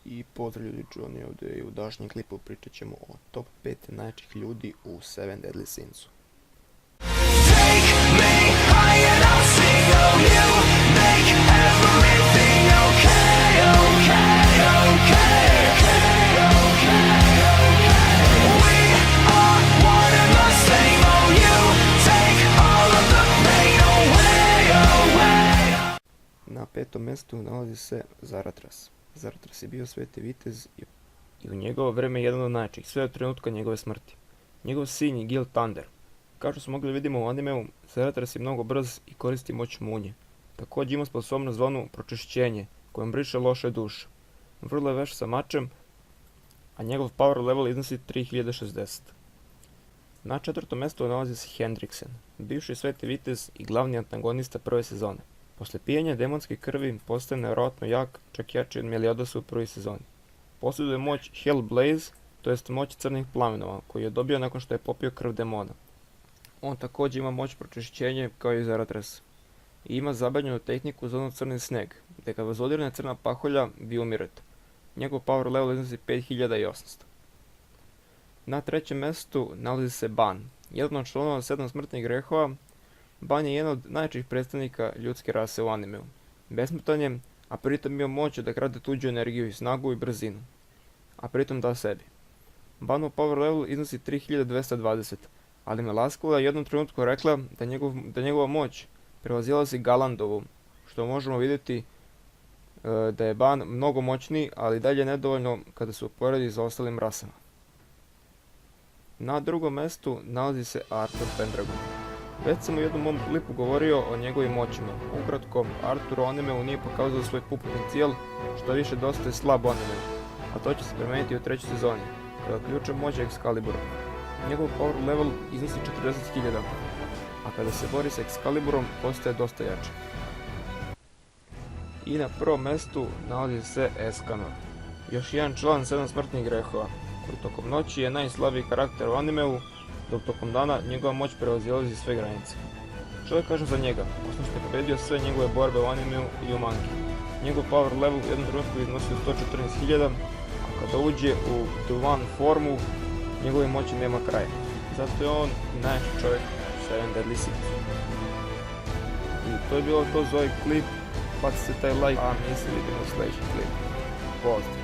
I pozdrav ljudi, Johnny ovdje i u današnjem klipu pričat ćemo o top 5 najjačih ljudi u Seven Deadly Sinsu. Na petom mjestu nalazi se Zaratras. Zaratras je bio sveti vitez i u njegovo vreme jedan od najjačih, sve od trenutka njegove smrti. Njegov sin je Gil Thunder. Kao što smo mogli vidimo u animeu, Zaratras je mnogo brz i koristi moć munje. Također ima sposobnost zvanu pročišćenje, kojom briše loše duše. Vrlo je veš sa mačem, a njegov power level iznosi 3060. Na četvrtom mjestu nalazi se Hendriksen, bivši sveti vitez i glavni antagonista prve sezone. Posle pijenja demonske krvi postaje nevjerojatno jak, čak jači od Meliodasu u prvoj sezoni. Posjeduje moć Hellblaze, to jest moć crnih plamenova, koju je dobio nakon što je popio krv demona. On također ima moć pročišćenja kao i Zaratras. I ima zabranjenu tehniku zvanom crni sneg, gdje kad vas dodirne crna paholja, vi umirete. Njegov power level iznosi 5800. Na trećem mjestu nalazi se Ban, jedan od članova 7 smrtnih grehova. Ban je jedan od najjačih predstavnika ljudske rase u animeu. Besmrtan je, a pritom ima moć da krade tuđu energiju i snagu i brzinu, a pritom da sebi. Banov power level iznosi 3220, ali Melaskula je u jednom trenutku rekla da njegova moć prevazilazi Galandovu, što možemo vidjeti da je Ban mnogo moćniji, ali dalje nedovoljno kada se uporedi sa ostalim rasama. Na drugom mjestu nalazi se Arthur Pendragon. Već sam u jednom mom klipu govorio o njegovim moćima. Ukratko, Arthur u animeu nije pokazao svoj pun potencijal, što više dosta je slab u animeu, a to će se promijeniti u trećoj sezoni, kada ključa moć Excalibura. Njegov power level iznosi 40.000, a kada se bori s Excaliburom postaje dosta jači. I na prvom mjestu nalazi se Escanor, još jedan član 7 smrtnih grehova, koji tokom noći je najslabiji karakter u animeu, dok tokom dana njegova moć prevazilazi sve granice. Što da kažem za njega, osim što je pobedio sve njegove borbe u animeu i u mangi. Njegov power level u jednom trenutku iznosio 114.000, a kada uđe u The One formu, njegove moći nema kraja. Zato je on najjači čovjek u Seven Deadly Sinsu. I to je bilo to za ovaj klip, bacite taj like, a mi se vidimo u sljedećem klipu. Pozdrav!